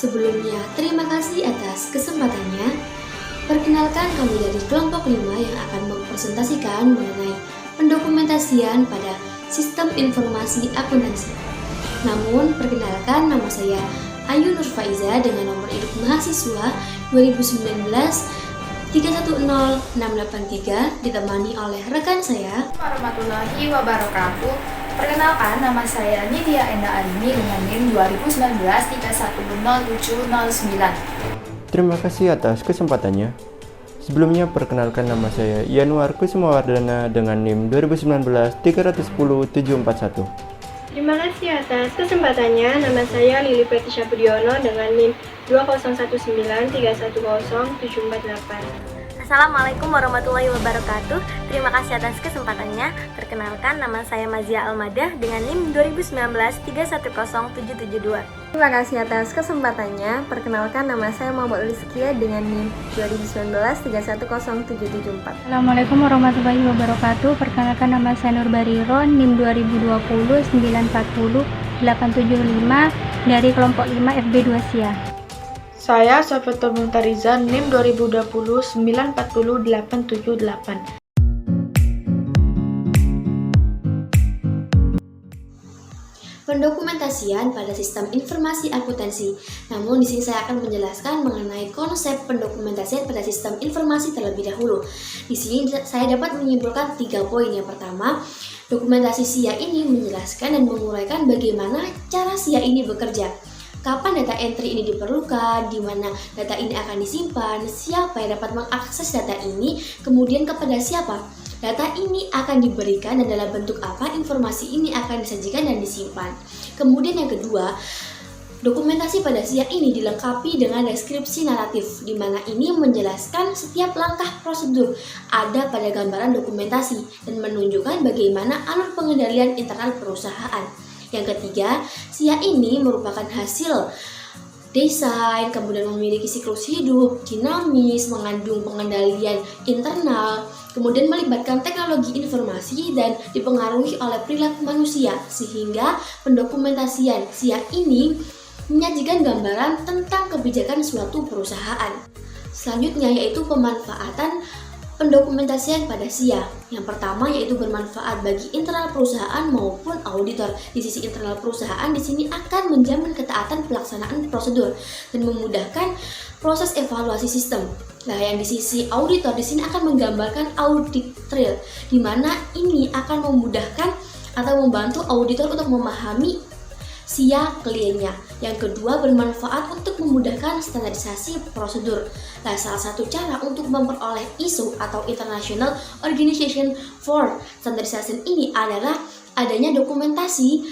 Sebelumnya, terima kasih atas kesempatannya. Perkenalkan kami dari kelompok 5 yang akan mempresentasikan mengenai pendokumentasian pada sistem informasi akuntansi. Namun, perkenalkan nama saya Ayu Nurfaiza dengan nomor induk mahasiswa 2019 310683 ditemani oleh rekan saya Warahmatullahi wabarakatuh. Perkenalkan, nama saya Nidia Enda Arini dengan NIM 2019 310709. Terima kasih atas kesempatannya. Sebelumnya perkenalkan nama saya Yanuar Kusumawardana dengan NIM 2019 310741. Terima kasih atas kesempatannya. Nama saya Lili Pretisha Budiono dengan NIM 2019310748. Assalamualaikum warahmatullahi wabarakatuh. Terima kasih atas kesempatannya. Perkenalkan, nama saya Mazia Almadah dengan NIM 2019 310772. Terima kasih atas kesempatannya. Perkenalkan, nama saya Muhammad Rizkia dengan NIM 2019 310774. Assalamualaikum warahmatullahi wabarakatuh. Perkenalkan, nama saya Nur Bariro, NIM 2020 940 875 dari kelompok 5 FB2 SIA. Saya Safatul Muntariza, NIM 2020 940 878. pendokumentasian pada sistem informasi akuntansi. Namun di sini saya akan menjelaskan mengenai konsep pendokumentasian pada sistem informasi terlebih dahulu. Di sini saya dapat menyimpulkan 3 poin. Yang pertama, dokumentasi SIA ini menjelaskan dan menguraikan bagaimana cara SIA ini bekerja. Kapan data entry ini diperlukan, di mana data ini akan disimpan, siapa yang dapat mengakses data ini, kemudian kepada siapa data ini akan diberikan dan dalam bentuk apa informasi ini akan disajikan dan disimpan. Kemudian yang kedua, dokumentasi pada SIA ini dilengkapi dengan deskripsi naratif, di mana ini menjelaskan setiap langkah prosedur ada pada gambaran dokumentasi dan menunjukkan bagaimana alur pengendalian internal perusahaan. Yang ketiga, SIA ini merupakan hasil desain, kemudian memiliki siklus hidup, dinamis, mengandung pengendalian internal, kemudian melibatkan teknologi informasi dan dipengaruhi oleh perilaku manusia, sehingga pendokumentasian SIA ini menyajikan gambaran tentang kebijakan suatu perusahaan. Selanjutnya yaitu pemanfaatan pendokumentasian pada SIA. Yang pertama yaitu bermanfaat bagi internal perusahaan maupun auditor. Di sisi internal perusahaan di sini akan menjamin ketaatan pelaksanaan prosedur dan memudahkan proses evaluasi sistem. Nah, yang di sisi auditor di sini akan menggambarkan audit trail, di mana ini akan memudahkan atau membantu auditor untuk memahami SIA kliennya. Yang kedua, bermanfaat untuk memudahkan standarisasi prosedur. Nah, salah satu cara untuk memperoleh ISO atau International Organization for Standardization ini adalah adanya dokumentasi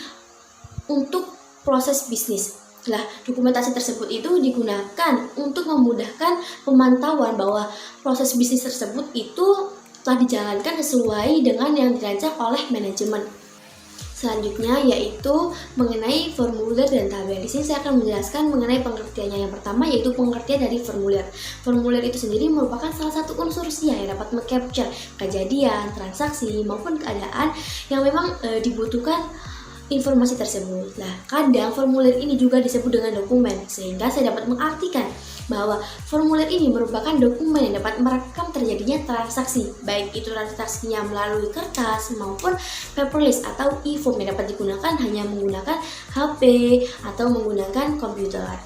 untuk proses bisnis. Nah, dokumentasi tersebut itu digunakan untuk memudahkan pemantauan bahwa proses bisnis tersebut itu telah dijalankan sesuai dengan yang dirancang oleh manajemen. Selanjutnya yaitu mengenai formulir dan tabel. Di sini saya akan menjelaskan mengenai pengertiannya. Yang pertama yaitu pengertian dari formulir. Formulir itu sendiri merupakan salah satu unsur SIA yang dapat meng-capture kejadian, transaksi maupun keadaan yang memang dibutuhkan informasi tersebut. Nah, kadang formulir ini juga disebut dengan dokumen, sehingga saya dapat mengartikan bahwa formulir ini merupakan dokumen yang dapat merekam terjadinya transaksi, baik itu transaksinya melalui kertas maupun paperless atau e-form yang dapat digunakan hanya menggunakan HP atau menggunakan komputer.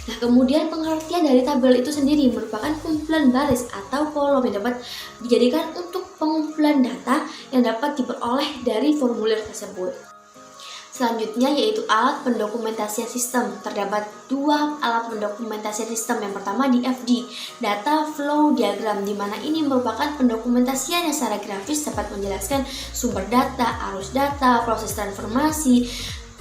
Nah, kemudian pengertian dari tabel itu sendiri merupakan kumpulan baris atau kolom yang dapat dijadikan untuk pengumpulan data yang dapat diperoleh dari formulir tersebut. Selanjutnya yaitu alat pendokumentasian sistem. Terdapat 2 alat pendokumentasian sistem. Yang pertama di DFD, Data Flow Diagram, di mana ini merupakan pendokumentasian yang secara grafis dapat menjelaskan sumber data, arus data, proses transformasi,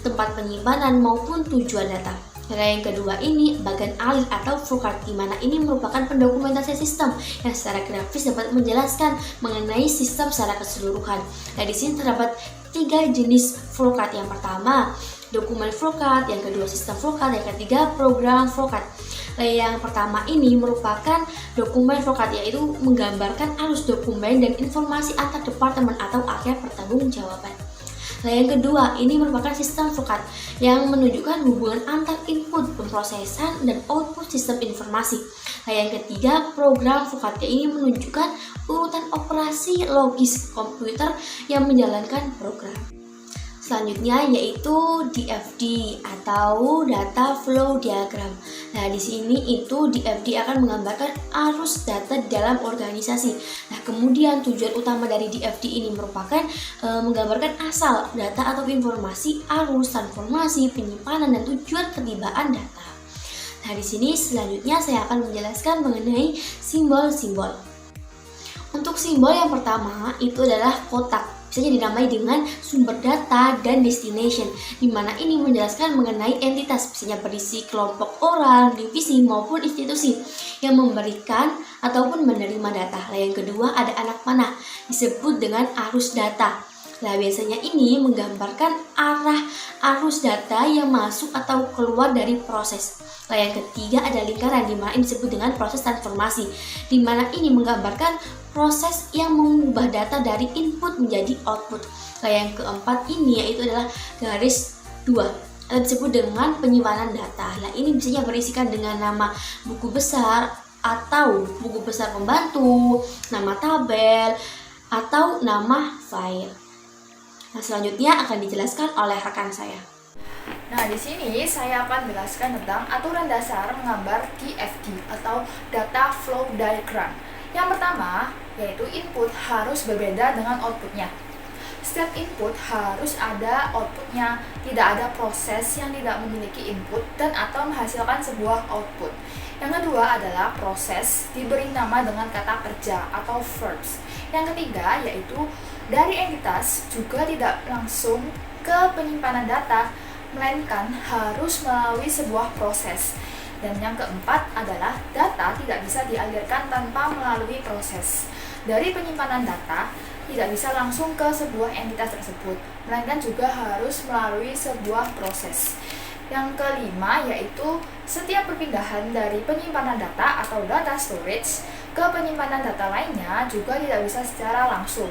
tempat penyimpanan maupun tujuan data. Dan yang kedua ini bagian alir atau flowchart, di mana ini merupakan pendokumentasian sistem yang secara grafis dapat menjelaskan mengenai sistem secara keseluruhan. Nah, di sini terdapat 3 jenis flowchart. Yang pertama dokumen flowchart, yang kedua sistem flowchart, yang ketiga program flowchart. Nah, yang pertama ini merupakan dokumen flowchart, yaitu menggambarkan arus dokumen dan informasi antar departemen atau area pertanggungjawaban. Nah, yang kedua, ini merupakan sistem VCAD yang menunjukkan hubungan antar input, pemrosesan, dan output sistem informasi. Nah, yang ketiga, program VCAD ini menunjukkan urutan operasi logis komputer yang menjalankan program. Selanjutnya yaitu DFD atau Data Flow Diagram. Nah, di sini itu DFD akan menggambarkan arus data dalam organisasi. Nah, kemudian tujuan utama dari DFD ini merupakan menggambarkan asal data atau informasi, arus, transformasi, penyimpanan, dan tujuan ketibaan data. Nah, di sini selanjutnya saya akan menjelaskan mengenai simbol-simbol. Untuk simbol yang pertama itu adalah kotak. Biasanya dinamai dengan sumber data dan destination, di mana ini menjelaskan mengenai entitas, biasanya berisi kelompok orang, divisi, maupun institusi yang memberikan ataupun menerima data. Nah, yang kedua ada anak panah, disebut dengan arus data. Nah, biasanya ini menggambarkan arah arus data yang masuk atau keluar dari proses. Nah, yang ketiga ada lingkaran, di mana ini disebut dengan proses transformasi, di mana ini menggambarkan proses yang mengubah data dari input menjadi output. Nah, yang keempat ini yaitu adalah garis 2 atau disebut dengan penyimpanan data. Nah, ini biasanya berisikan dengan nama buku besar atau buku besar pembantu, nama tabel, atau nama file. Nah, selanjutnya akan dijelaskan oleh rekan saya. Nah, di sini saya akan jelaskan tentang aturan dasar menggambar DFD atau Data Flow Diagram. Yang pertama, yaitu input harus berbeda dengan outputnya. Setiap input harus ada outputnya, tidak ada proses yang tidak memiliki input dan atau menghasilkan sebuah output. Yang kedua adalah proses diberi nama dengan kata kerja atau verbs. Yang ketiga yaitu dari entitas juga tidak langsung ke penyimpanan data, melainkan harus melalui sebuah proses. Dan yang keempat adalah data tidak bisa dialirkan tanpa melalui proses. Dari penyimpanan data tidak bisa langsung ke sebuah entitas tersebut, melainkan juga harus melalui sebuah proses. Yang kelima yaitu setiap perpindahan dari penyimpanan data atau data storage ke penyimpanan data lainnya juga tidak bisa secara langsung,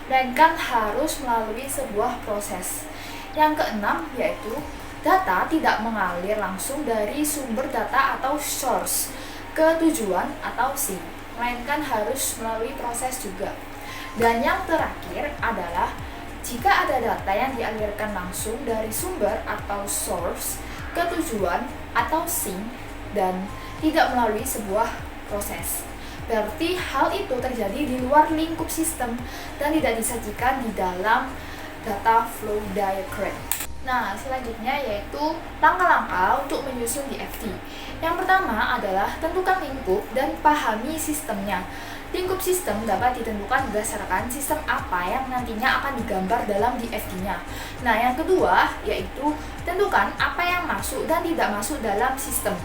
melainkan harus melalui sebuah proses. Yang keenam yaitu data tidak mengalir langsung dari sumber data atau source ke tujuan atau sink, melainkan harus melalui proses juga. Dan yang terakhir adalah jika ada data yang dialirkan langsung dari sumber atau source ke tujuan atau sink dan tidak melalui sebuah proses, berarti hal itu terjadi di luar lingkup sistem dan tidak disajikan di dalam data flow diagram. Nah, selanjutnya yaitu langkah-langkah untuk menyusun DFD. Yang pertama adalah tentukan lingkup dan pahami sistemnya. Lingkup sistem dapat ditentukan berdasarkan sistem apa yang nantinya akan digambar dalam DFD-nya. Nah, yang kedua yaitu tentukan apa yang masuk dan tidak masuk dalam sistem.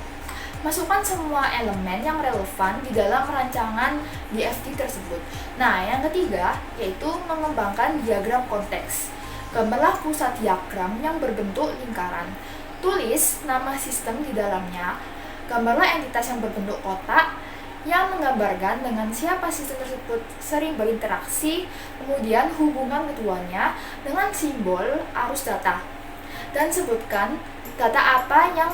Masukkan semua elemen yang relevan di dalam rancangan DFD tersebut. Nah, yang ketiga yaitu mengembangkan diagram konteks. Gambarlah pusat diagram yang berbentuk lingkaran. Tulis nama sistem di dalamnya. Gambarlah entitas yang berbentuk kotak yang menggambarkan dengan siapa sistem tersebut sering berinteraksi, kemudian hubungan keduanya dengan simbol arus data. Dan sebutkan data apa yang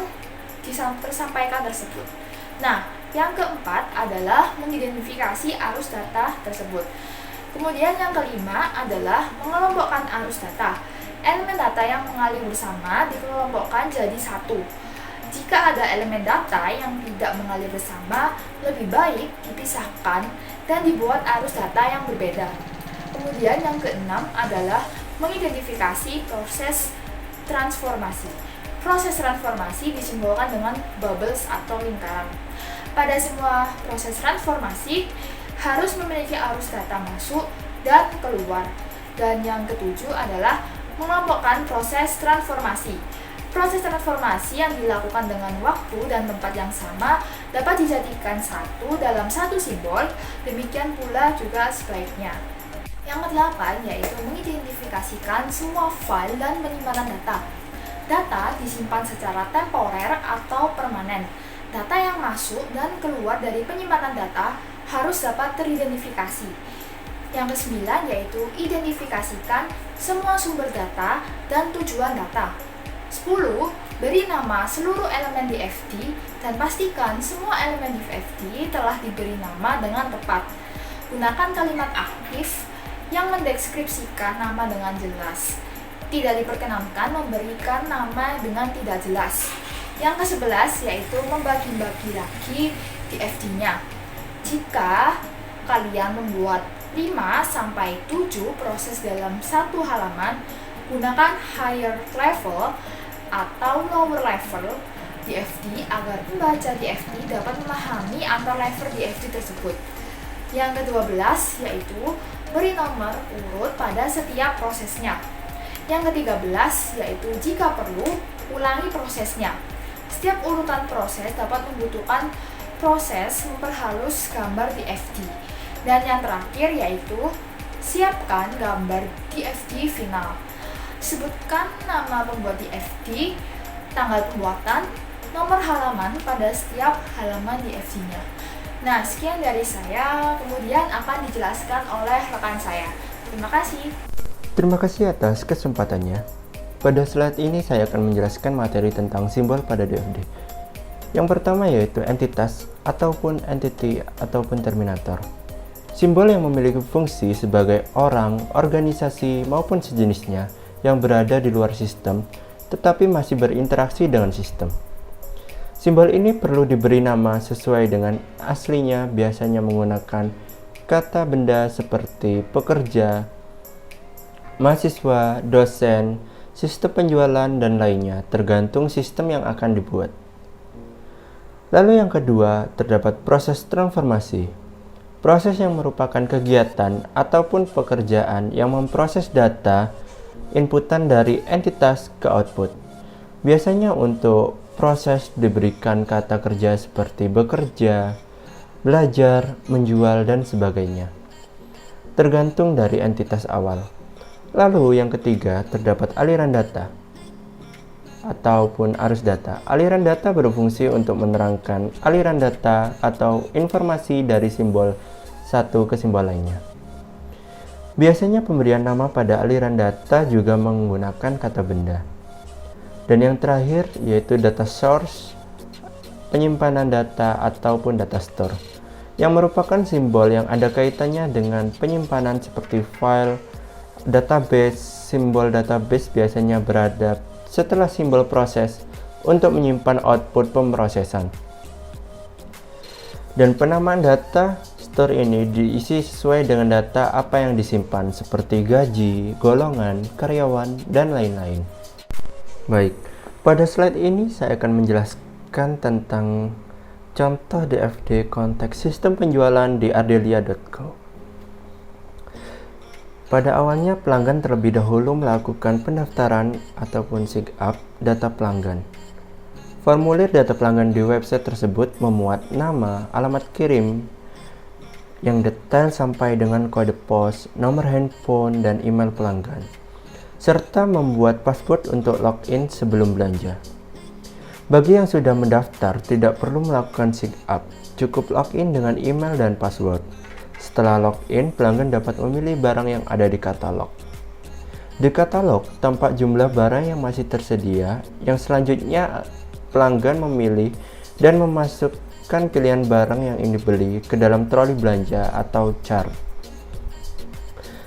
tersampaikan tersebut. Nah, yang keempat adalah mengidentifikasi arus data tersebut. Kemudian yang kelima adalah mengelompokkan arus data. Elemen data yang mengalir bersama dikelompokkan jadi satu. Jika ada elemen data yang tidak mengalir bersama, lebih baik dipisahkan dan dibuat arus data yang berbeda. Kemudian yang keenam adalah mengidentifikasi proses transformasi. Proses transformasi disimbolkan dengan bubbles atau lingkaran. Pada semua proses transformasi harus memiliki arus data masuk dan keluar. Dan yang ketujuh adalah mengelompokkan proses transformasi. Proses transformasi yang dilakukan dengan waktu dan tempat yang sama dapat dijadikan satu dalam satu simbol, demikian pula juga sebaliknya. Yang kedelapan yaitu mengidentifikasikan semua file dan penyimpanan data. Data disimpan secara temporer atau permanen. Data yang masuk dan keluar dari penyimpanan data harus dapat teridentifikasi. Yang kesembilan yaitu identifikasikan semua sumber data dan tujuan data. 10. Beri nama seluruh elemen di FD dan pastikan semua elemen di FD telah diberi nama dengan tepat. Gunakan kalimat aktif yang mendeskripsikan nama dengan jelas. Tidak diperkenankan memberikan nama dengan tidak jelas. Yang ke-11 yaitu membagi-bagi lagi di FD-nya. Jika kalian membuat 5-7 proses dalam satu halaman, gunakan higher level atau lower level di FD agar pembaca di FD dapat memahami antar level di FD tersebut. Yang ke-12 yaitu beri nomor urut pada setiap prosesnya. Yang ke-13 yaitu jika perlu, ulangi prosesnya. Setiap urutan proses dapat membutuhkan proses memperhalus gambar di FD. Dan yang terakhir yaitu siapkan gambar DFD final. Sebutkan nama pembuat DFD, tanggal pembuatan, nomor halaman pada setiap halaman DFD-nya. Nah, sekian dari saya, kemudian akan dijelaskan oleh rekan saya. Terima kasih. Terima kasih atas kesempatannya. Pada slide ini saya akan menjelaskan materi tentang simbol pada DFD. Yang pertama yaitu entitas ataupun entity ataupun terminator. Simbol yang memiliki fungsi sebagai orang, organisasi, maupun sejenisnya yang berada di luar sistem, tetapi masih berinteraksi dengan sistem. Simbol ini perlu diberi nama sesuai dengan aslinya, biasanya menggunakan kata benda seperti pekerja, mahasiswa, dosen, sistem penjualan, dan lainnya, tergantung sistem yang akan dibuat. Lalu yang kedua, terdapat proses transformasi. Proses yang merupakan kegiatan ataupun pekerjaan yang memproses data inputan dari entitas ke output. Biasanya untuk proses diberikan kata kerja seperti bekerja, belajar, menjual, dan sebagainya. Tergantung dari entitas awal. Lalu yang ketiga, terdapat aliran data ataupun arus data. Aliran data berfungsi untuk menerangkan aliran data atau informasi dari simbol satu ke simbol lainnya. Biasanya pemberian nama pada aliran data juga menggunakan kata benda. Dan yang terakhir yaitu data source, penyimpanan data ataupun data store, yang merupakan simbol yang ada kaitannya dengan penyimpanan seperti file, database. Simbol database biasanya berada setelah simbol proses untuk menyimpan output pemrosesan. Dan penamaan data store ini diisi sesuai dengan data apa yang disimpan seperti gaji, golongan, karyawan, dan lain-lain. Baik, pada slide ini saya akan menjelaskan tentang contoh DFD konteks sistem penjualan di ardelia.co. Pada awalnya pelanggan terlebih dahulu melakukan pendaftaran ataupun sign up data pelanggan. Formulir data pelanggan di website tersebut memuat nama, alamat kirim yang detail sampai dengan kode pos, nomor handphone, dan email pelanggan, serta membuat password untuk login sebelum belanja. Bagi yang sudah mendaftar, tidak perlu melakukan sign up, cukup login dengan email dan password. Setelah login, pelanggan dapat memilih barang yang ada di katalog. Di katalog, tampak jumlah barang yang masih tersedia, yang selanjutnya pelanggan memilih dan memasukkan pilihan barang yang ingin dibeli ke dalam troli belanja atau cart.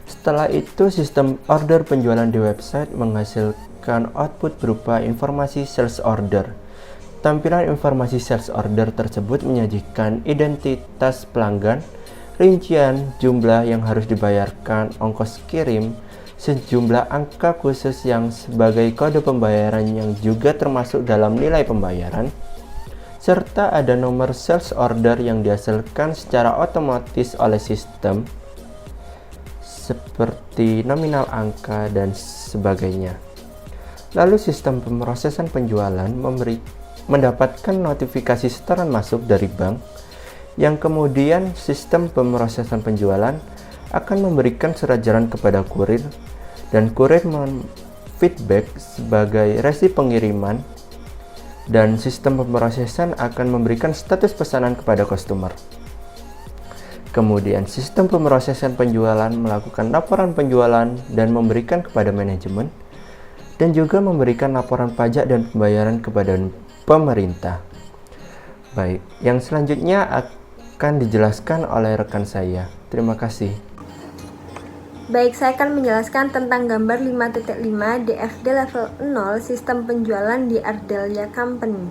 Setelah itu, sistem order penjualan di website menghasilkan output berupa informasi sales order. Tampilan informasi sales order tersebut menyajikan identitas pelanggan, rincian jumlah yang harus dibayarkan, ongkos kirim, sejumlah angka khusus yang sebagai kode pembayaran yang juga termasuk dalam nilai pembayaran, serta ada nomor sales order yang dihasilkan secara otomatis oleh sistem seperti nominal angka dan sebagainya. Lalu sistem pemrosesan penjualan mendapatkan notifikasi setoran masuk dari bank, yang kemudian sistem pemrosesan penjualan akan memberikan surat jalan kepada kurir, dan kurir feedback sebagai resi pengiriman, dan sistem pemrosesan akan memberikan status pesanan kepada customer. Kemudian sistem pemrosesan penjualan melakukan laporan penjualan dan memberikan kepada manajemen, dan juga memberikan laporan pajak dan pembayaran kepada pemerintah. Baik, yang selanjutnya akan dijelaskan oleh rekan saya. Terima kasih. Baik, saya akan menjelaskan tentang gambar 5.5 DFD level 0 sistem penjualan di Ardelia Company.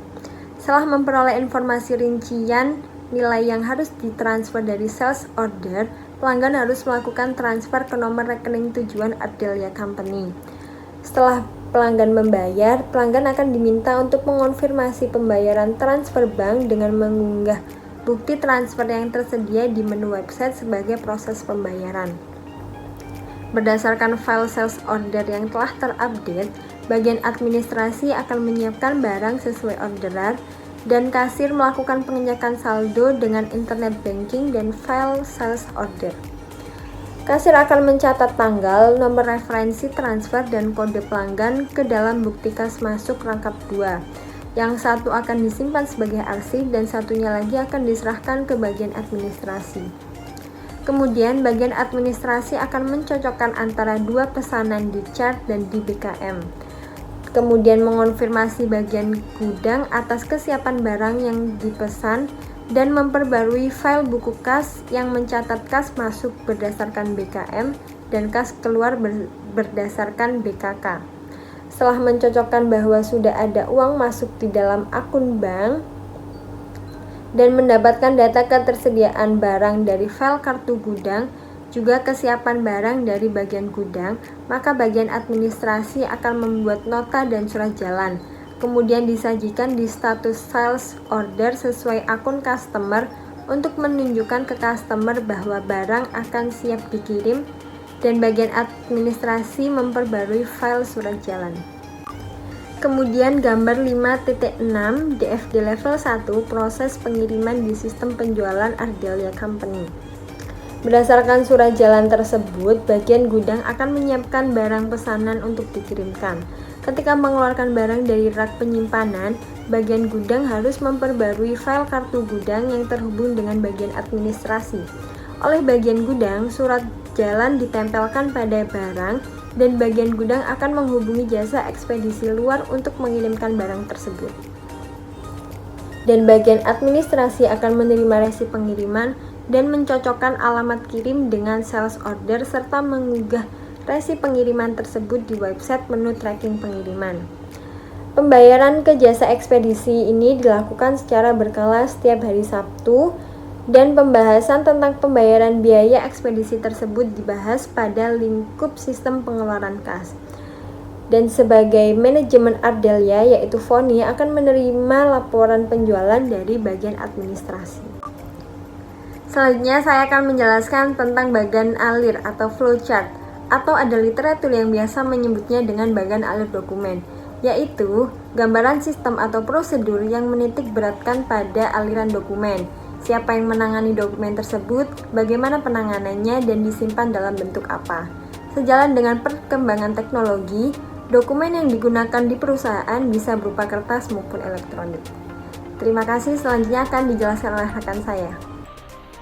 Setelah memperoleh informasi rincian nilai yang harus ditransfer dari sales order, pelanggan harus melakukan transfer ke nomor rekening tujuan Ardelia Company. Setelah pelanggan membayar, pelanggan akan diminta untuk mengonfirmasi pembayaran transfer bank dengan mengunggah bukti transfer yang tersedia di menu website sebagai proses pembayaran. Berdasarkan file sales order yang telah terupdate, bagian administrasi akan menyiapkan barang sesuai orderan dan kasir melakukan pengecekan saldo dengan internet banking dan file sales order. Kasir akan mencatat tanggal, nomor referensi transfer, dan kode pelanggan ke dalam bukti kas masuk rangkap 2. Yang satu akan disimpan sebagai arsip dan satunya lagi akan diserahkan ke bagian administrasi. Kemudian bagian administrasi akan mencocokkan antara dua pesanan di chart dan di BKM. Kemudian mengonfirmasi bagian gudang atas kesiapan barang yang dipesan dan memperbarui file buku kas yang mencatat kas masuk berdasarkan BKM dan kas keluar berdasarkan BKK. Setelah mencocokkan bahwa sudah ada uang masuk di dalam akun bank dan mendapatkan data ketersediaan barang dari file kartu gudang, juga kesiapan barang dari bagian gudang, maka bagian administrasi akan membuat nota dan surat jalan, kemudian disajikan di status sales order sesuai akun customer untuk menunjukkan ke customer bahwa barang akan siap dikirim, dan bagian administrasi memperbarui file surat jalan. Kemudian gambar 5.6 DFD level 1 proses pengiriman di sistem penjualan Ardelia Company. Berdasarkan surat jalan tersebut, bagian gudang akan menyiapkan barang pesanan untuk dikirimkan. Ketika mengeluarkan barang dari rak penyimpanan, bagian gudang harus memperbarui file kartu gudang yang terhubung dengan bagian administrasi. Oleh bagian gudang, surat jalan ditempelkan pada barang dan bagian gudang akan menghubungi jasa ekspedisi luar untuk mengirimkan barang tersebut. Dan bagian administrasi akan menerima resi pengiriman dan mencocokkan alamat kirim dengan sales order serta mengunggah resi pengiriman tersebut di website menu tracking pengiriman. Pembayaran ke jasa ekspedisi ini dilakukan secara berkala setiap hari Sabtu, dan pembahasan tentang pembayaran biaya ekspedisi tersebut dibahas pada lingkup sistem pengeluaran kas. Dan sebagai manajemen Ardelia, yaitu Foni, akan menerima laporan penjualan dari bagian administrasi. Selanjutnya saya akan menjelaskan tentang bagian alir atau flowchart, atau ada literatur yang biasa menyebutnya dengan bagian alir dokumen, yaitu gambaran sistem atau prosedur yang menitik beratkan pada aliran dokumen. Siapa yang menangani dokumen tersebut, bagaimana penanganannya, dan disimpan dalam bentuk apa. Sejalan dengan perkembangan teknologi, dokumen yang digunakan di perusahaan bisa berupa kertas maupun elektronik. Terima kasih, selanjutnya akan dijelaskan oleh rekan saya.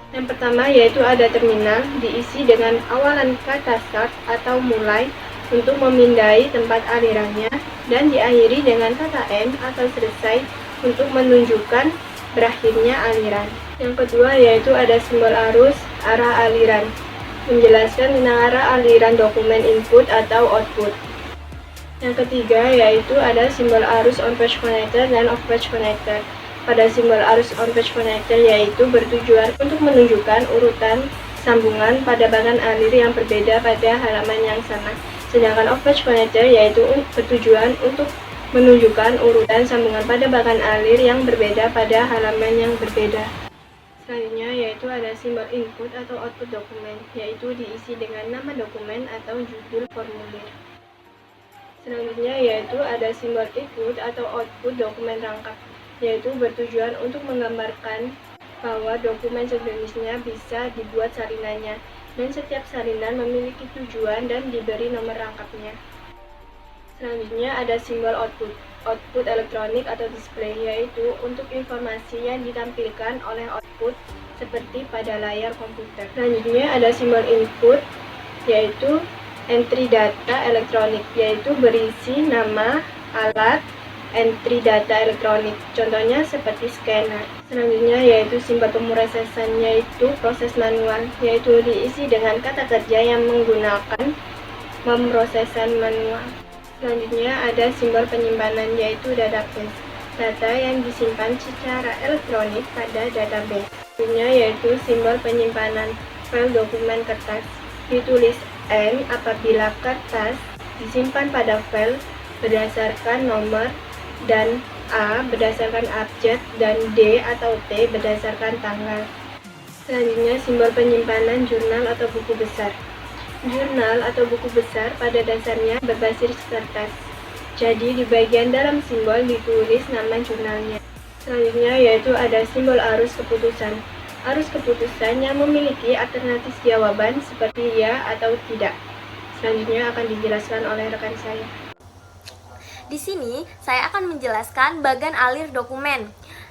Yang pertama yaitu ada terminal, diisi dengan awalan kata start atau mulai untuk memindai tempat alirannya, dan diakhiri dengan kata end atau selesai untuk menunjukkan berakhirnya aliran. Yang kedua yaitu ada simbol arus arah aliran, menjelaskan tentang arah aliran dokumen input atau output. Yang ketiga yaitu ada simbol arus on page connector dan off page connector. Pada simbol arus on page connector yaitu bertujuan untuk menunjukkan urutan sambungan pada bagan alir yang berbeda pada halaman yang sama. Sedangkan off page connector yaitu bertujuan untuk menunjukkan urutan sambungan pada bagan alir yang berbeda pada halaman yang berbeda. Selanjutnya yaitu ada simbol input atau output dokumen, yaitu diisi dengan nama dokumen atau judul formulir. Selanjutnya yaitu ada simbol input atau output dokumen rangkap, yaitu bertujuan untuk menggambarkan bahwa dokumen sejenisnya bisa dibuat salinannya, dan setiap salinan memiliki tujuan dan diberi nomor rangkapnya. Selanjutnya ada simbol output elektronik atau display, yaitu untuk informasi yang ditampilkan oleh output seperti pada layar komputer. Selanjutnya ada simbol input, yaitu entry data elektronik, yaitu berisi nama alat entry data elektronik, contohnya seperti scanner. Selanjutnya yaitu simbol pemrosesan, yaitu proses manual, yaitu diisi dengan kata kerja yang menggunakan pemrosesan manual. Selanjutnya ada simbol penyimpanan, yaitu database, data yang disimpan secara elektronik pada database. Selanjutnya yaitu simbol penyimpanan, file dokumen kertas, ditulis N apabila kertas disimpan pada file berdasarkan nomor, dan A berdasarkan abjad, dan D atau T berdasarkan tanggal. Selanjutnya simbol penyimpanan jurnal atau buku besar. Jurnal atau buku besar pada dasarnya berbasis kertas, jadi di bagian dalam simbol ditulis nama jurnalnya. Selanjutnya yaitu ada simbol arus keputusan. Arus keputusan yang memiliki alternatif jawaban seperti ya atau tidak. Selanjutnya akan dijelaskan oleh rekan saya. Di sini saya akan menjelaskan bagan alir dokumen.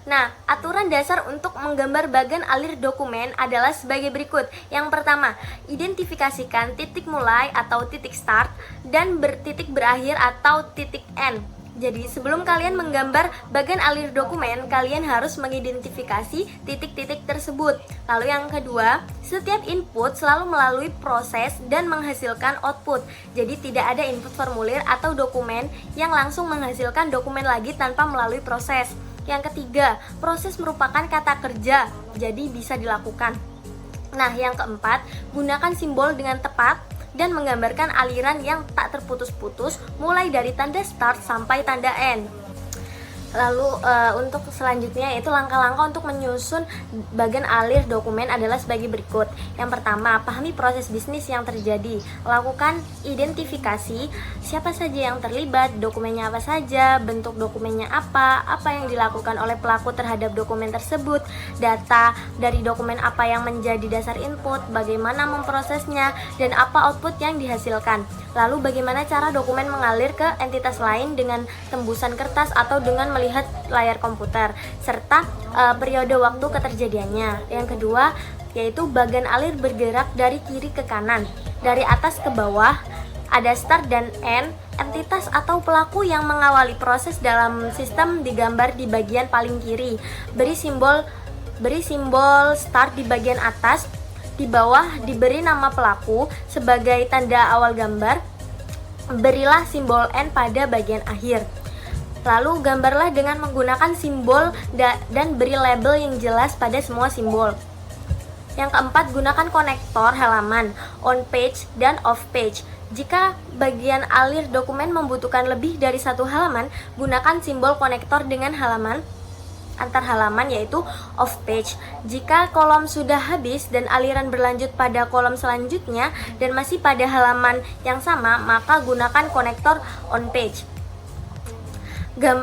Nah, aturan dasar untuk menggambar bagan alir dokumen adalah sebagai berikut. Yang pertama, identifikasikan titik mulai atau titik start dan titik berakhir atau titik end. Jadi sebelum kalian menggambar bagan alir dokumen, kalian harus mengidentifikasi titik-titik tersebut. Lalu yang kedua, setiap input selalu melalui proses dan menghasilkan output. Jadi tidak ada input formulir atau dokumen yang langsung menghasilkan dokumen lagi tanpa melalui proses. Yang ketiga, proses merupakan kata kerja, jadi bisa dilakukan. Nah, yang keempat, gunakan simbol dengan tepat dan menggambarkan aliran yang tak terputus-putus mulai dari tanda start sampai tanda end. Lalu untuk selanjutnya yaitu langkah-langkah untuk menyusun bagan alir dokumen adalah sebagai berikut. Yang pertama, pahami proses bisnis yang terjadi. Lakukan identifikasi siapa saja yang terlibat, dokumennya apa saja, bentuk dokumennya apa yang dilakukan oleh pelaku terhadap dokumen tersebut, data dari dokumen apa yang menjadi dasar input, bagaimana memprosesnya, dan apa output yang dihasilkan. Lalu bagaimana cara dokumen mengalir ke entitas lain dengan tembusan kertas atau dengan melihat layar komputer, serta periode waktu keterjadiannya. Yang kedua, yaitu bagan alir bergerak dari kiri ke kanan, dari atas ke bawah, ada start dan end. Entitas atau pelaku yang mengawali proses dalam sistem digambar di bagian paling kiri. Beri simbol start di bagian atas. Di bawah diberi nama pelaku sebagai tanda awal gambar. Berilah simbol N pada bagian akhir. Lalu gambarlah dengan menggunakan simbol dan beri label yang jelas pada semua simbol. Yang keempat, gunakan konektor halaman on page dan off page. Jika bagian alir dokumen membutuhkan lebih dari satu halaman, gunakan simbol konektor dengan halaman antar halaman yaitu off page. Jika kolom sudah habis dan aliran berlanjut pada kolom selanjutnya dan masih pada halaman yang sama, maka gunakan konektor on page.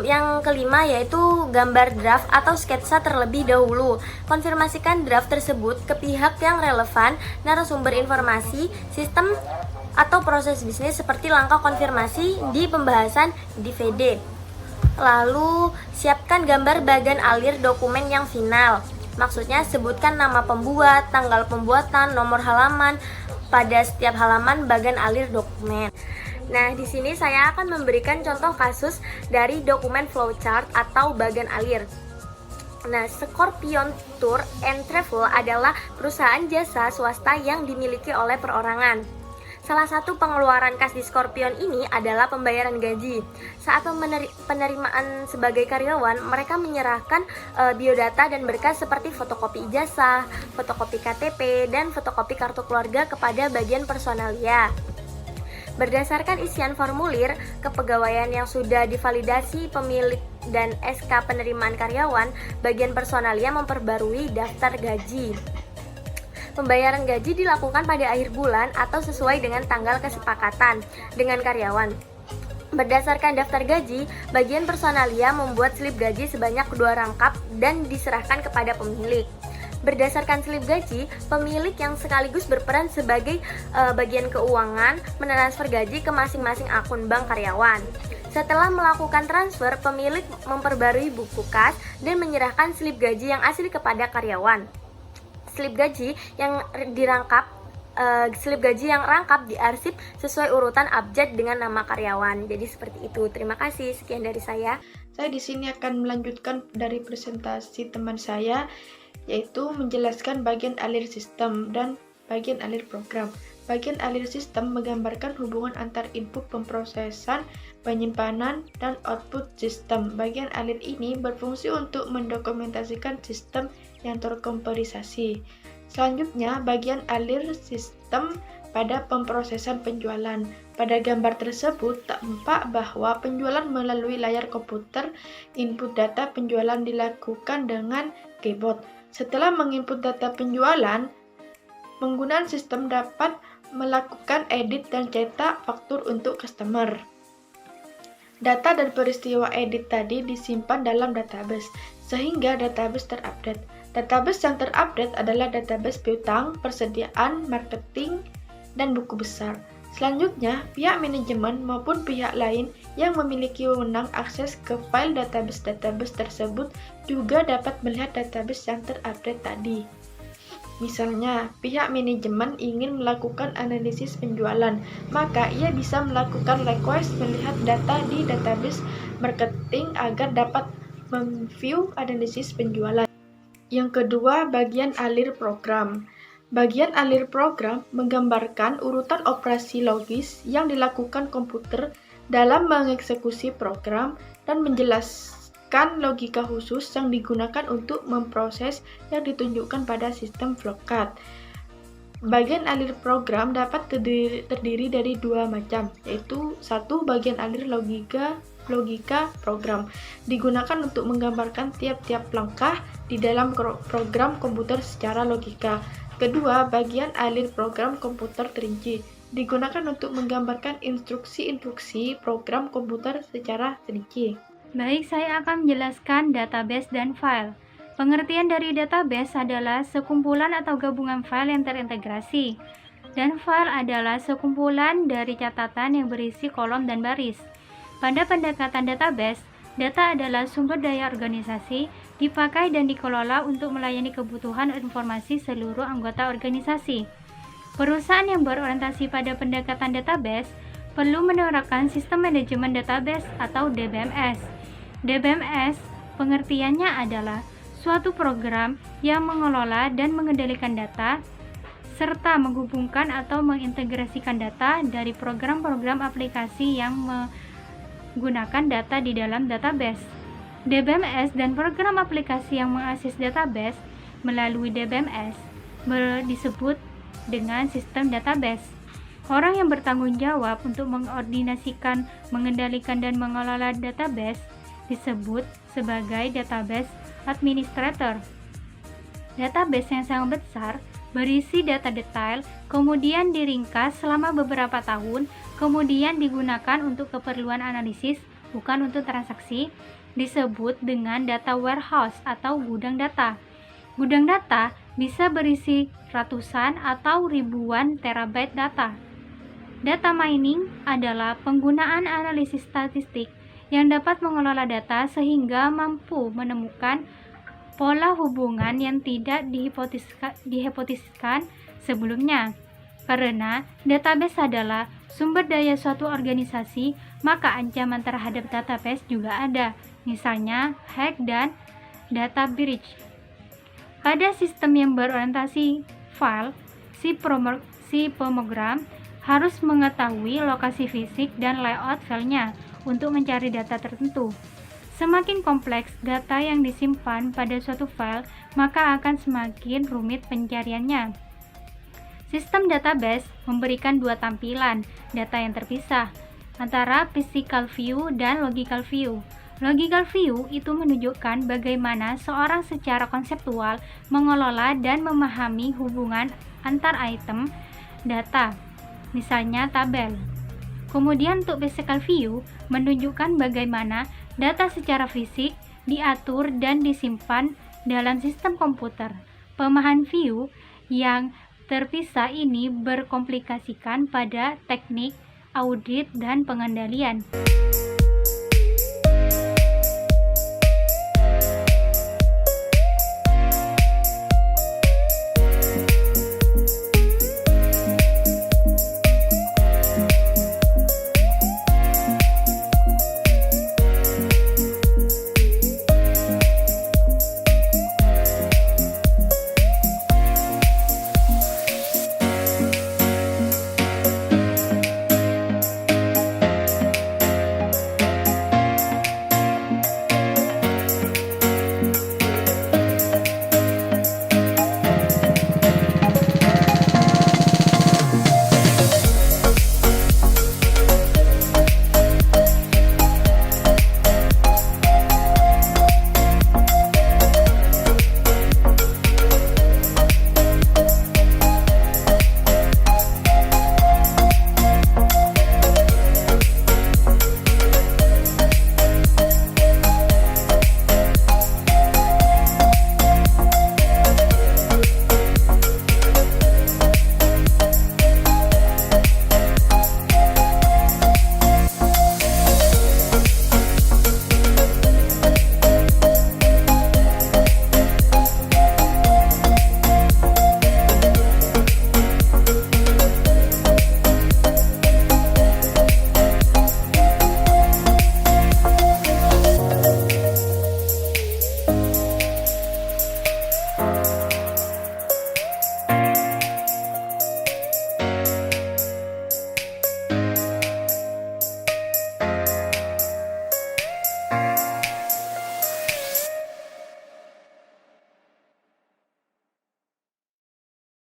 Yang kelima yaitu gambar draft atau sketsa terlebih dahulu. Konfirmasikan draft tersebut ke pihak yang relevan, narasumber informasi, sistem atau proses bisnis seperti langkah konfirmasi di pembahasan DVD. Lalu siapkan gambar bagan alir dokumen yang final. Maksudnya sebutkan nama pembuat, tanggal pembuatan, nomor halaman pada setiap halaman bagan alir dokumen. Nah, di sini saya akan memberikan contoh kasus dari dokumen flowchart atau bagan alir. Nah, Scorpion Tour and Travel adalah perusahaan jasa swasta yang dimiliki oleh perorangan. Salah satu pengeluaran kas di Scorpion ini adalah pembayaran gaji. Saat penerimaan sebagai karyawan, mereka menyerahkan biodata dan berkas seperti fotokopi ijazah, fotokopi KTP, dan fotokopi kartu keluarga kepada bagian personalia. Berdasarkan isian formulir kepegawaian yang sudah divalidasi pemilik dan SK penerimaan karyawan, bagian personalia memperbarui daftar gaji. Pembayaran gaji dilakukan pada akhir bulan atau sesuai dengan tanggal kesepakatan dengan karyawan. Berdasarkan daftar gaji, bagian personalia membuat slip gaji sebanyak 2 rangkap dan diserahkan kepada pemilik. Berdasarkan slip gaji, pemilik yang sekaligus berperan sebagai bagian keuangan mentransfer gaji ke masing-masing akun bank karyawan. Setelah melakukan transfer, pemilik memperbarui buku kas dan menyerahkan slip gaji yang asli kepada karyawan. slip gaji yang rangkap diarsip sesuai urutan abjad dengan nama karyawan. Jadi seperti itu. Terima kasih. Sekian dari saya. Saya di sini akan melanjutkan dari presentasi teman saya, yaitu menjelaskan bagian alir sistem dan bagian alir program. Bagian alir sistem menggambarkan hubungan antar input pemrosesan, penyimpanan, dan output sistem. Bagian alir ini berfungsi untuk mendokumentasikan sistem yang terkomputerisasi. Selanjutnya, bagian alir sistem pada pemrosesan penjualan. Pada gambar tersebut tampak bahwa penjualan melalui layar komputer. Input data penjualan dilakukan dengan keyboard. Setelah menginput data penjualan, penggunaan sistem dapat melakukan edit dan cetak faktur untuk customer. Data dan peristiwa edit tadi disimpan dalam database, sehingga database terupdate. Database yang terupdate adalah database piutang, persediaan, marketing, dan buku besar. Selanjutnya, pihak manajemen maupun pihak lain yang memiliki wewenang akses ke file database tersebut juga dapat melihat database yang terupdate tadi. Misalnya, pihak manajemen ingin melakukan analisis penjualan, maka ia bisa melakukan request melihat data di database marketing agar dapat memview analisis penjualan. Yang kedua, bagian alir program. Bagian alir program menggambarkan urutan operasi logis yang dilakukan komputer dalam mengeksekusi program dan menjelaskan logika khusus yang digunakan untuk memproses yang ditunjukkan pada sistem flowchart. Bagian alir program dapat terdiri dari dua macam, yaitu satu, bagian alir logika program digunakan untuk menggambarkan tiap-tiap langkah di dalam program komputer secara logika. Kedua, bagian alir program komputer terinci digunakan untuk menggambarkan instruksi-instruksi program komputer secara terinci. Baik, saya akan menjelaskan database dan file. Pengertian dari database adalah sekumpulan atau gabungan file yang terintegrasi, dan file adalah sekumpulan dari catatan yang berisi kolom dan baris. Pada pendekatan database, data adalah sumber daya organisasi, dipakai dan dikelola untuk melayani kebutuhan informasi seluruh anggota organisasi. Perusahaan yang berorientasi pada pendekatan database perlu menerapkan sistem manajemen database atau DBMS. DBMS pengertiannya adalah suatu program yang mengelola dan mengendalikan data serta menghubungkan atau mengintegrasikan data dari program-program aplikasi yang menggunakan data di dalam database. DBMS dan program aplikasi yang mengakses database melalui DBMS disebut dengan sistem database. Orang yang bertanggung jawab untuk mengordinasikan, mengendalikan, dan mengelola database disebut sebagai database administrator. Database yang sangat besar berisi data detail, kemudian diringkas selama beberapa tahun, kemudian digunakan untuk keperluan analisis, bukan untuk transaksi, disebut dengan data warehouse atau gudang data. Gudang data bisa berisi ratusan atau ribuan terabyte data. Data mining adalah penggunaan analisis statistik yang dapat mengelola data sehingga mampu menemukan pola hubungan yang tidak dihipotisiskan sebelumnya. Karena database adalah sumber daya suatu organisasi, maka ancaman terhadap database juga ada, misalnya hack dan data breach. Pada sistem yang berorientasi file, si program harus mengetahui lokasi fisik dan layout filenya untuk mencari data tertentu. Semakin kompleks data yang disimpan pada suatu file, maka akan semakin rumit pencariannya. Sistem database memberikan dua tampilan data yang terpisah antara physical view dan logical view. Logical view itu menunjukkan bagaimana seorang secara konseptual mengelola dan memahami hubungan antar item data, misalnya tabel. Kemudian untuk physical view menunjukkan bagaimana data secara fisik diatur dan disimpan dalam sistem komputer. Pemahaman view yang terpisah ini berkomplikasikan pada teknik audit dan pengendalian.